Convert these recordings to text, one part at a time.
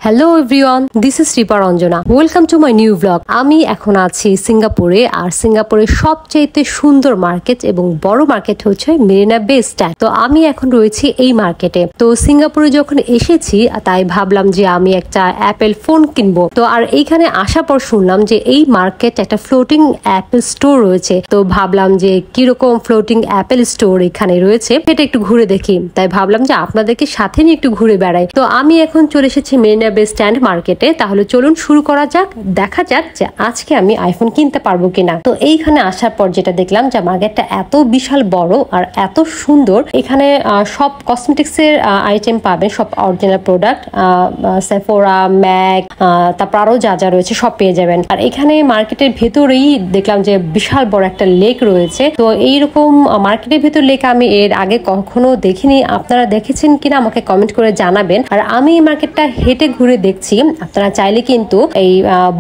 Hello everyone, this is Ripa Ranjana. Welcome to my new blog. আমি এখন আছি সিঙ্গাপুরে, আর সিঙ্গাপুরের সবচেয়ে সুন্দর মার্কেট এবং বড় মার্কেট হচ্ছে মেরিনা বে স্ট্যান্ড। তো আমি এখন রয়েছি এই মার্কেটে। তো সিঙ্গাপুরে যখন এসেছি তাই ভাবলাম যে আমি একটা অ্যাপেল ফোন কিনবো। তো আর এইখানে আসার পর শুনলাম যে এই মার্কেট একটা ফ্লোটিং অ্যাপেল স্টোর রয়েছে। তো ভাবলাম যে কিরকম ফ্লোটিং অ্যাপেল স্টোর এখানে রয়েছে সেটা একটু ঘুরে দেখি। তাই ভাবলাম যে আপনাদেরকে সাথে নিয়ে একটু ঘুরে বেড়াই। তো আমি এখন চলে এসেছি মেরিনা বে স্ট্যান্ড মার্কেটে। তাহলে চলুন শুরু করা যাক, দেখা যাক যে আজকে আমি আইফোন কিনতে পারবো কিনা। তো এইখানে আসার পর যেটা দেখলাম যে মার্কেটটা এত বিশাল বড় আর এত সুন্দর। এখানে সব কসমেটিক্স এর আইটেম পাবেন, সব অরিজিনাল প্রোডাক্ট, সেফোরা, ম্যাক, তারপর আরো যা যা রয়েছে সব পেয়ে যাবেন। আর এখানে মার্কেটের ভেতরেই দেখলাম যে বিশাল বড় একটা লেক রয়েছে। তো এইরকম মার্কেটের ভেতর লেক আমি এর আগে কখনো দেখিনি। আপনারা দেখেছেন কিনা আমাকে কমেন্ট করে জানাবেন। আর আমি এই মার্কেটটা হেঁটে ঘুরে দেখছি। আপনারা চাইলে কিন্তু এই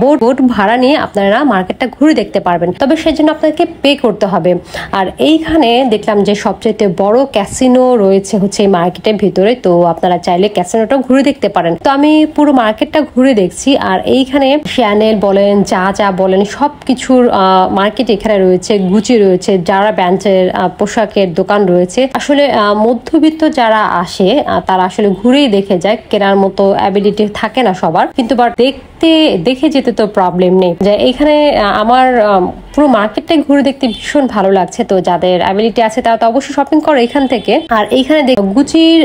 বোট ভাড়া নিয়ে আপনারা মার্কেটটা ঘুরে দেখতে পারবেন, তবে সেজন্য আপনাকে পে করতে হবে। আর এইখানে দেখলাম যে সবচেয়ে বড় ক্যাসিনো রয়েছে হচ্ছে এই মার্কেটের ভিতরে। তো আপনারা চাইলে ক্যাসিনোটাও ঘুরে দেখতে পারেন। তো আমি পুরো মার্কেটটা ঘুরে দেখছি। আর এইখানে শ্যানেল বলেন, যা যা বলেন, সবকিছুর মার্কেট এখানে রয়েছে। গুচি রয়েছে, যারা ব্র্যান্ডের পোশাকের দোকান রয়েছে। আসলে মধ্যবিত্ত যারা আসে তারা আসলে ঘুরেই দেখে যায়, কেনার মতো অ্যাবিলিটি থাকে না সবার, কিন্তু দেখে যেতে তো প্রবলেম নেই। যে এইখানে আমার পুরো মার্কেটটাই ঘুরে দেখতে ভীষণ ভালো লাগছে। তো যাদের অ্যাবিলিটি আছে তারা তো অবশ্যই শপিং করে এখান থেকে। আর এইখানে গুচির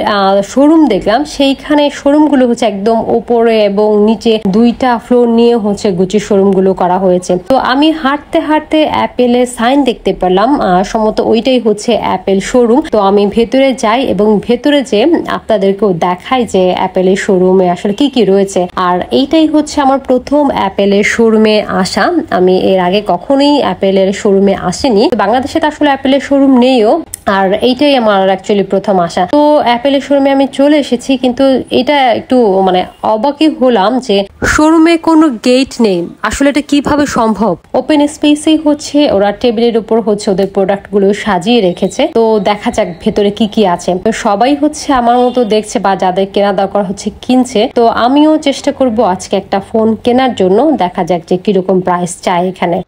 শোরুম দেখলাম, সেইখানে শোরুম গুলো হচ্ছে একদম উপরে এবং নিচে দুইটা ফ্লোর নিয়ে হচ্ছে গুচির শোরুম গুলো করা হয়েছে। তো আমি হাঁটতে হাঁটতে অ্যাপেলের সাইন দেখতে পেলাম, সম্ভবত ওইটাই হচ্ছে অ্যাপেল শোরুম। তো আমি ভেতরে যাই এবং ভেতরে যে আপনাদেরকেও দেখাই যে অ্যাপেলের শোরুমে আসলে কি কি রয়েছে। আর এইটাই হচ্ছে আমার প্রথম অ্যাপেলের শোরুমে আসা। আমি এর আগে কখনোই অ্যাপেলের শোরুমে আসিনি। বাংলাদেশে তো আসলে অ্যাপেলের শোরুম নেইও, আর এইটাই আমার অ্যাকচুয়ালি প্রথম আসা। তো অ্যাপেলের শোরুমে আমি চলে এসেছি, কিন্তু এটা একটু মানে অবাকই হলাম যে শোরুমে কোনো গেট নেই। আসলে এটা কিভাবে সম্ভব? ওপেন স্পেসেই হচ্ছে ওরা টেবিলের উপর হচ্ছে ওদের প্রোডাক্ট গুলো সাজিয়ে রেখেছে। তো দেখা যাক ভেতরে কি কি আছে। তো সবাই হচ্ছে আমার মতো দেখছে বা যাদের কেনা দরকার হচ্ছে কিনছে। তো আমিও চেষ্টা করব আজকে একটা ফোন কেনার জন্য। দেখা যাক যে কিরকম প্রাইস চাই এখানে।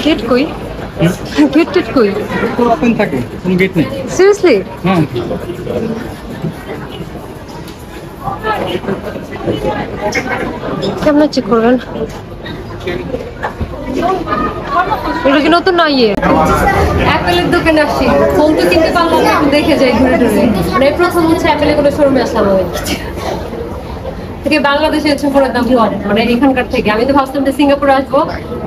গেট কই? গেট কই? পুরো ওপেন থাকে, কোনো গেট নেই। সিরিয়াসলি? হ্যাঁ। কেমন চেক করবেন? এটা কি নতুন না? অ্যাপেলের দোকানে আসছি, ফোন তো কিনতে পারলাম না, দেখে যাই ঘুরে ঘুরে। মানে প্রথম হচ্ছে অ্যাপেলের কোনো শোরুমে আসলাম থেকে। বাংলাদেশে হচ্ছে ফোনের দাম কম, মানে এখানকার থেকে। আমি তো ভাবছিলাম যে সিঙ্গাপুরে আসবো,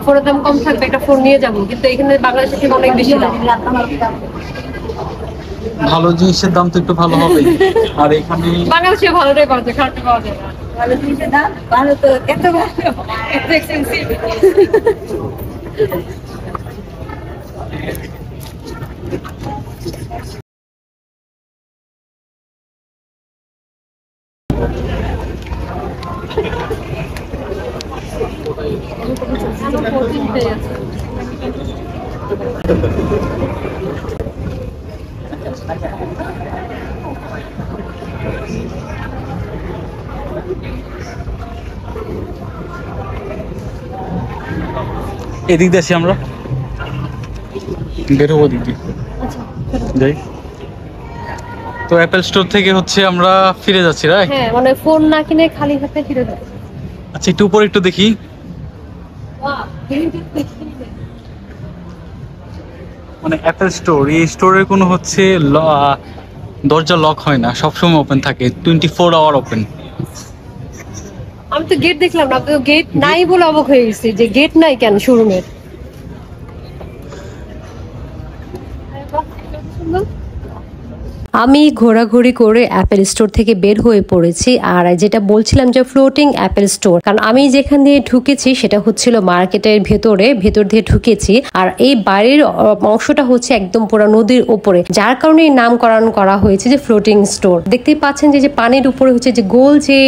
ফোনের দাম কম থাকবে, একটা ফোন নিয়ে যাবো, কিন্তু এখানে বাংলাদেশের থেকে অনেক বেশি দাম। ভালো জিনিসের দাম তো একটু ভালো হবে। আর এখানে বাংলাদেশে ভালোটাই পাওয়া যায়, খারাপটা পাওয়া যায় না। ভালো জিনিসের দাম ভালো তো এত ভালো এত এক্সপেন্সিভ। এদিক দিয়ে আসি, আমরা বের হবো দিক দিয়ে যাই। তো অ্যাপেল স্টোর থেকে হচ্ছে আমরা ফিরে যাচ্ছি, রাইট? হ্যাঁ, মানে ফোন না কিনে খালি হাতে ফিরে যাবে। আচ্ছা, একটু উপরে একটু দেখি। মানে অ্যাপেল স্টোর, এই স্টোরের কোনো হচ্ছে দরজা লক হয় না, সবসময় ওপেন থাকে, 24 আওয়ার ওপেন। আমি তো গেট দেখলাম না, তো গেট নাই বলে অবাক হয়ে গেছি যে গেট নাই কেন শোরুমের। আমি ঘোরাঘুরি করে অ্যাপেল স্টোর থেকে বের হয়ে পড়েছি। আর যেটা বলছিলাম যে ফ্লোটিং অ্যাপেল স্টোর, কারণ আমি যেখান দিয়ে ঢুকেছি সেটা হচ্ছিল মার্কেটের ভেতর দিয়ে ঢুকেছি। আর এই বাইরের অংশটা হচ্ছে একদম পুরো নদীর উপরে, যার কারণে নামকরণ করা হয়েছে যে ফ্লোটিং স্টোর। দেখতেই পাচ্ছেন যে পানির উপরে হচ্ছে যে গোল যে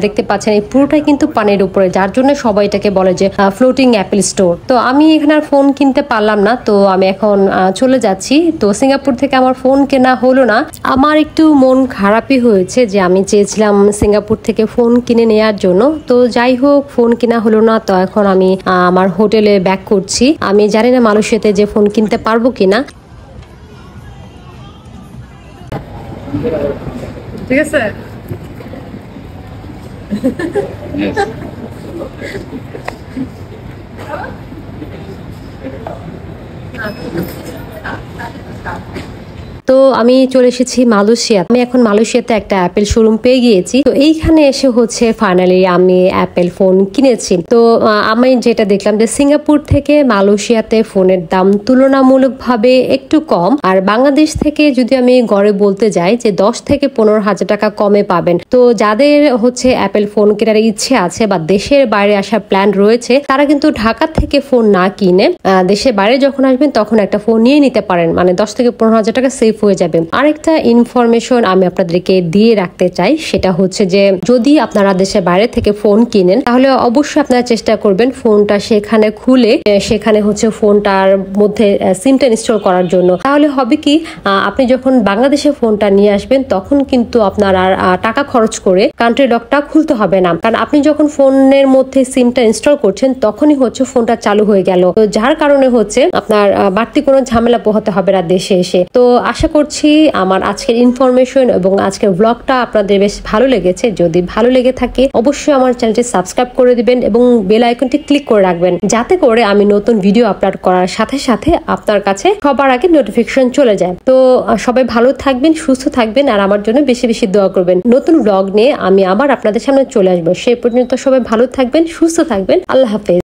দেখতে পাচ্ছেন, এই পুরোটাই কিন্তু পানির উপরে, যার জন্য সবাই এটাকে বলে যে ফ্লোটিং অ্যাপেল স্টোর। তো আমি এখানে আর ফোন কিনতে পারলাম না, তো আমি এখন চলে যাচ্ছি। তো সিঙ্গাপুর থেকে আমার ফোন কেনা হলো না। আমার একটু মন খারাপই হয়েছে যে আমি চেয়েছিলাম সিঙ্গাপুর থেকে ফোন কিনে নেওয়ার জন্য। তো যাই হোক, ফোন কেনা হলো না। তো এখন আমি আমার হোটেলে ব্যাক করছি। আমি জানি না মালয়েশিয়াতে যে ফোন কিনতে পারবো কিনা। ঠিক আছে। তো আমি চলে এসেছি মালয়েশিয়া। আমি এখন মালয়েশিয়াতে একটা অ্যাপেল শোরুম পেয়ে গিয়েছি। তো এইখানে এসে হচ্ছে ফাইনালি আমি অ্যাপেল ফোন কিনেছি। তো আমি যেটা দেখলাম যে সিঙ্গাপুর থেকে মালয়েশিয়াতে ফোনের দাম তুলনামূলকভাবে একটু কম। আর বাংলাদেশ থেকে যদি আমি গড়ে বলতে যাই যে 10 থেকে 15,000 টাকা কমে পাবেন। তো যাদের হচ্ছে অ্যাপেল ফোন কেনার ইচ্ছে আছে বা দেশের বাইরে আসার প্ল্যান রয়েছে, তারা কিন্তু ঢাকা থেকে ফোন না কিনে দেশের বাইরে যখন আসবেন তখন একটা ফোন নিয়ে নিতে পারেন। মানে 10 থেকে 15,000 টাকা সেভ হয়ে যাবে। আরেকটা ইনফরমেশন আমি আপনাদেরকে দিয়ে রাখতে চাই, সেটা হচ্ছে যে যদি আপনারা দেশের বাইরে থেকে ফোন কিনেন তাহলে অবশ্যই আপনারা চেষ্টা করবেন ফোনটা সেখানে খুলে সেখানে হচ্ছে ফোনটার মধ্যে সিমটা ইনস্টল করার জন্য। তাহলে হবে কি, আপনি যখন বাংলাদেশে ফোনটা নিয়ে আসবেন তখন কিন্তু আপনার আর টাকা খরচ করে কান্ট্রি লকটা খুলতে হবে না, কারণ আপনি যখন ফোনের মধ্যে সিমটা ইনস্টল করছেন তখনই হচ্ছে ফোনটা চালু হয়ে গেল। তো যার কারণে হচ্ছে আপনার বাড়তি কোনো ঝামেলা পোহাতে হবে না দেশে এসে। তো আশা করছি আমার আজকের ইনফরমেশন এবং আজকের ব্লগটা আপনাদের বেশ ভালো লেগেছে। যদি ভালো লেগে থাকে অবশ্যই আমার চ্যানেলটি সাবস্ক্রাইব করে দিবেন এবং বেল আইকনটি ক্লিক করে রাখবেন, যাতে করে আমি নতুন ভিডিও আপলোড করার সাথে সাথে আপনার কাছে সবার আগে নোটিফিকেশন চলে যায়। তো সবাই ভালো থাকবেন, সুস্থ থাকবেন, আর আমার জন্য বেশি বেশি দোয়া করবেন। নতুন ব্লগ নিয়ে আমি আবার আপনাদের সামনে চলে আসবো। সেই পর্যন্ত সবাই ভালো থাকবেন, সুস্থ থাকবেন। আল্লাহ হাফেজ।